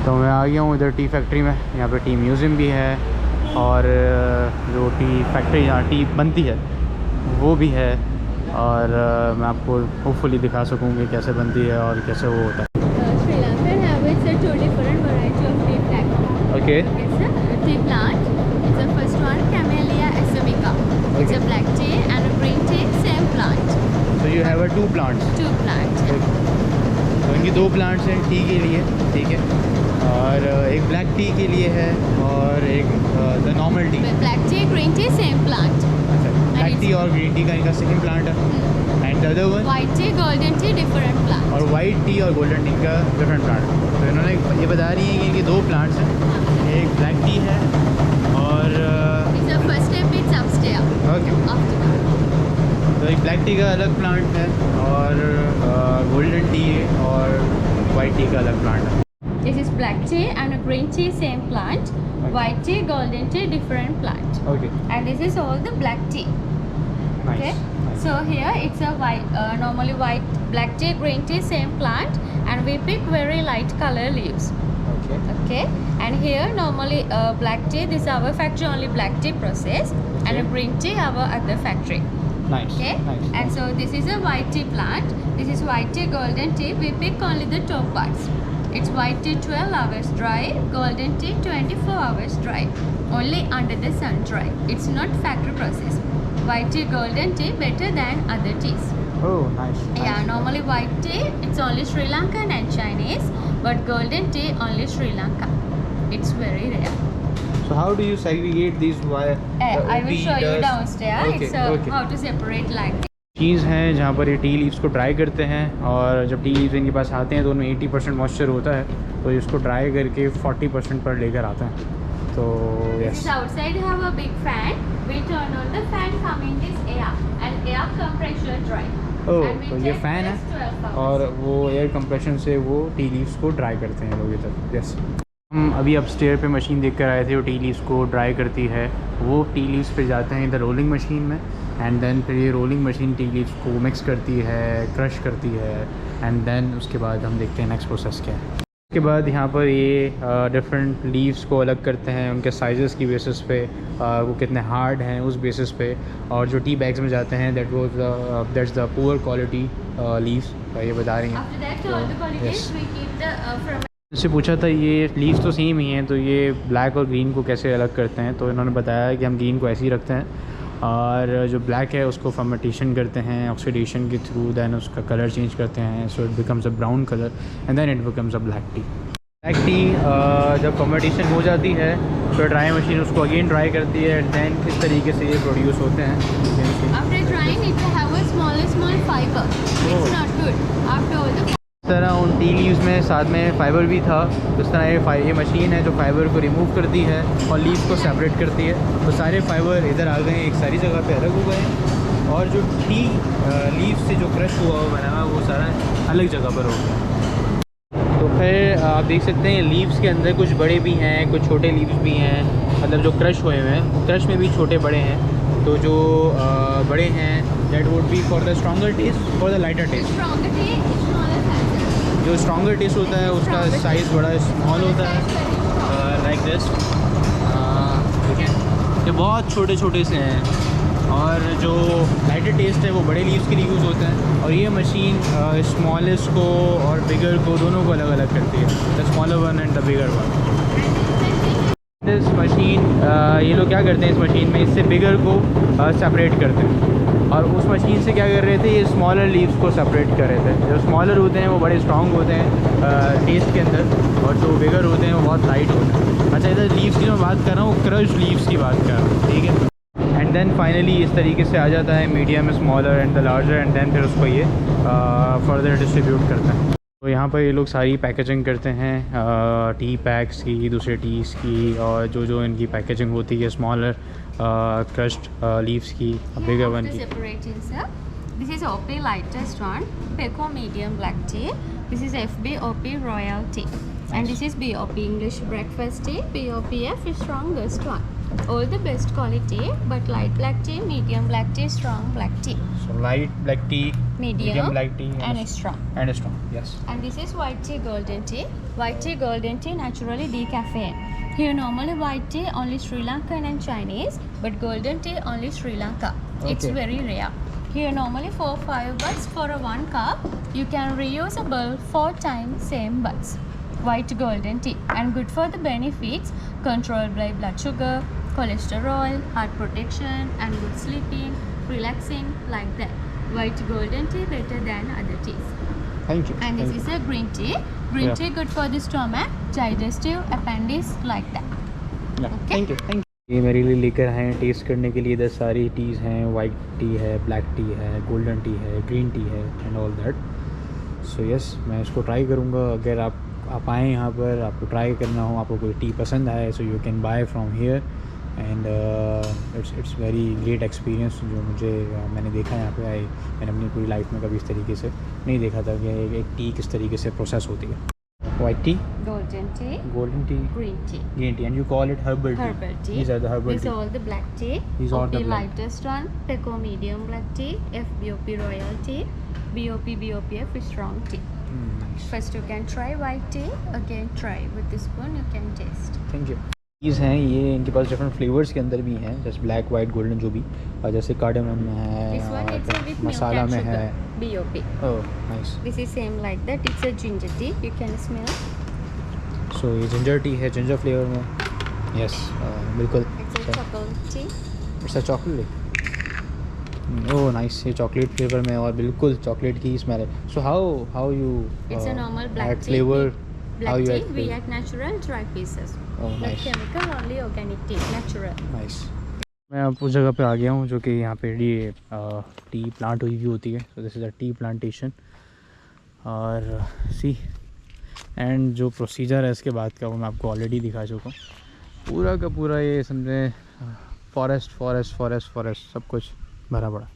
तो मैं आ गया हूँ इधर टी फैक्ट्री में। यहाँ पे टी म्यूज़ियम भी है और जो टी फैक्ट्री जहाँ टी बनती है वो भी है, और मैं आपको होपफुली दिखा सकूँगी कैसे बनती है और कैसे वो होता है। Sri Lanka has two different variety of tea plant. Okay Tea plant. It's the first one, Camellia essanica. It's a black tea and a green tea, same plant. तो you have two plants. Two plants. तो इनकी दो plants हैं T के लिए, ठीक है, और एक ब्लैक टी के लिए है और एक the normal T. Black tea, green tea, same plant. अच्छा, ब्लैक टी और ग्रीन टी का इनका सेकंड प्लांट है। And the other one White tea, golden tea, different plant. और वाइट टी और गोल्डन टी का डिफरेंट प्लांट। तो इन्होंने ये बता रही हैं कि इनके दो प्लांट्स हैं, एक ब्लैक टी है और It's the first step, it's upstairs. Okay, After that. तो एक ब्लैक टी का अलग प्लांट है और गोल्डन टी और वाइट टी का अलग प्लांट है। This is black tea and a green tea, same plant. White tea, golden tea, different plant. Okay, And this is all the black tea. Okay. Nice. So here it's a white, normally white, black tea, green tea, same plant, and we pick very light color leaves. Okay, Okay. And here normally black tea. This is our factory only black tea process, and a Okay. green tea our other factory. Nice, Okay. Nice. And so this is a white tea plant. This is white tea, golden tea. We pick only the top parts. It's white tea 12 hours dry, golden tea 24 hours dry. Only under the sun dry. It's not factory process. White tea, golden tea better than other teas. Oh nice. Yeah, normally white tea it's only Sri Lankan and Chinese, but golden tea only Sri Lanka. It's very rare. So how do you segregate these I will show you downstairs. Okay, It's okay. how to separate like this. चीज़ हैं जहाँ पर ये tea leaves को dry करते हैं, और जब tea leaves इनके पास आते हैं तो उनमें 80% मॉइस्चर होता है, तो इसको ड्राई करके 40% पर लेकर आते हैं। तो This yes, is outside have a big fan. We turn on the fan, come in this air and air compressor dry. Oh And we तो ये take फ़ैन this 12 है hours. और वो एयर कंप्रेशन से वो टी लीव्स को dry करते हैं लोग इधर। यस, हम अभी अपस्टेयर पे मशीन देख कर आए थे, वो टी लीव्स को ड्राई करती है। वो टी लीव्स पे जाते हैं इधर रोलिंग मशीन में, एंड देन फिर ये रोलिंग मशीन टी लीव्स को मिक्स करती है, क्रश करती है, एंड देन उसके बाद हम देखते हैं नेक्स्ट प्रोसेस क्या है। उसके बाद यहाँ पर ये डिफरेंट लीव्स को अलग करते हैं उनके साइज़ की बेसिस पे, वो कितने हार्ड हैं उस बेसिस पे, और जो टी बैग्स में जाते हैं that's the poor quality leaves, ये बता रही हैं। After that, all the qualities Yes. we keep the from. इससे पूछा था ये लीव्स तो सेम ही हैं, तो ये ब्लैक और ग्रीन को कैसे अलग करते हैं, तो इन्होंने बताया कि हम ग्रीन को ऐसे ही रखते हैं, और जो ब्लैक है उसको फर्मेंटेशन करते हैं ऑक्सीडेशन के थ्रू, दैन उसका कलर चेंज करते हैं, so it becomes a brown colour and then it becomes a black tea. Black tea जब फर्मेंटेशन हो जाती है तो ड्राई मशीन उसको अगेन ड्राई करती है, एंड देन इस तरीके से ये प्रोड्यूस होते हैं। After drying, it have a small fiber. It's not good. After all the. इस तरह उन टी लीव्स में साथ में फ़ाइबर भी था, तो इस तरह ये मशीन है जो फ़ाइबर को रिमूव करती है और लीव्स को सेपरेट करती है, तो सारे फ़ाइबर इधर आ गए हैं, एक सारी जगह पे अलग हो गए हैं, और जो टी लीव्स से जो क्रश हुआ बना हुआ वो सारा अलग जगह पर हो गया। तो फिर आप देख सकते हैं लीव्स के अंदर कुछ बड़े भी हैं, कुछ छोटे लीव्स भी हैं, मतलब जो क्रश हुए हुए हैं, क्रश में भी छोटे बड़े हैं। तो जो बड़े हैं that would be for the stronger taste, for the lighter taste. Stronger tea, smaller sizes. जो स्ट्रॉन्गर टेस्ट होता है उसका साइज़ बड़ा स्मॉल होता है, लाइक दिस, ठीक है, ये बहुत छोटे छोटे से हैं, और जो लाइटर टेस्ट है वो बड़े लीव्स के लिए यूज़ होता है, और ये मशीन स्मॉलेस्ट को और बिगर को दोनों को अलग अलग करती है, the smaller one and the bigger one. This machine ये लोग क्या करते हैं इस मशीन में, इससे बिगर को सेपरेट करते हैं, और उस मशीन से क्या कर रहे थे, ये स्मॉलर लीव्स को सेपरेट कर रहे थे। जो स्मॉलर होते हैं वो बड़े स्ट्रॉन्ग होते हैं टेस्ट के अंदर, और जो बिगर होते हैं वो बहुत लाइट होते हैं। अच्छा, इधर लीव्स की मैं बात कर रहा हूँ, क्रश लीव्स की बात कर रहा हूँ, ठीक है। एंड देन फाइनली इस तरीके से आ जाता है medium, smaller and the larger, and then फिर उसको ये फर्दर डिस्ट्रीब्यूट करते हैं। तो यहाँ पर ये लोग सारी पैकेजिंग करते हैं टी पैक्स की, दूसरे टीज़ की, और जो इनकी पैकेजिंग होती है स्मॉलर क्रश्ड लीव्स की, बिगर वन की। Separating, sir. This is OP lightest one, Peco medium black tea. This is FB OP royal tea, and this is BOP English breakfast tea. BOPF is strongest one. All the best quality, but light black tea, medium black tea, strong black tea. So light black tea, medium black tea, and strong. And strong. Yes. And this is white tea golden tea. White tea golden tea naturally decaffeinated. Here normally white tea only Sri Lankan and Chinese, but golden tea only Sri Lanka. It's Okay. very rare. Here normally 4-5 bucks for a 1 cup. You can reusable 4 times same bucks. White golden tea and good for the benefits: control blood sugar, cholesterol, heart protection, and good sleeping, relaxing like that. White golden tea better than other teas. Thank you. And this Thank is a green tea. Green Yeah. tea good for the stomach, digestive, appendix like that. you. Yeah. Okay. Thank you. Thank you. ये मेरे लिए लेकर आए हैं test करने के लिए। इधर सारी टीज़ हैं, वाइट टी है, ब्लैक टी है, गोल्डन टी है, ग्रीन टी है and all that. So yes, मैं इसको ट्राई करूँगा। अगर आप आएँ यहाँ पर, आपको ट्राई करना हो, आपको कोई टी पसंद आए, so you can buy from here and it's very great experience. जो मैंने देखा यहाँ पे मैंने अपनी पूरी लाइफ में कभी इस तरीके से नहीं देखा था कि एक टी किस तरीके से प्रोसेस होती है। White tea, Golden tea, golden tea, green tea. green tea, and you call it herbal tea. Herbal tea. These are the herbal These tea. are all the black tea. These are OP the black. lightest one, Peco medium black tea, FBOP royal tea, BOPF is strong tea. Nice. First you can try white tea, again try with the spoon you can taste. Thank you. These हैं ये, इनके पास different flavours के अंदर भी हैं, जैसे black, white, golden जो भी, और जैसे कार्डेमम में है, This one it's a with milk masala and में sugar. है। BOP. Oh nice. This is same like that. It's a ginger tea. You can smell. सो ये जिंजर टी है, जिंजर फ्लेवर में। यस, बिल्कुल। It's a chocolate tea. It's a chocolate. Oh nice, ये chocolate flavour में और बिल्कुल chocolate की smell है। So how you It's a normal black add tea. Flavour? Black How you tea, add we flavor? add natural dry pieces. Oh, Not nice. chemical, only organic tea, natural. Nice. मैं अब उस जगह पे आ गया हूँ जो कि यहाँ पे ये टी प्लांट हुई भी होती है। So this is a tea plantation और सी एंड जो प्रोसीजर है इसके बाद का वो मैं आपको ऑलरेडी दिखा चुका हूँ। पूरा का पूरा ये समझे फॉरेस्ट सब कुछ भरा पड़ा।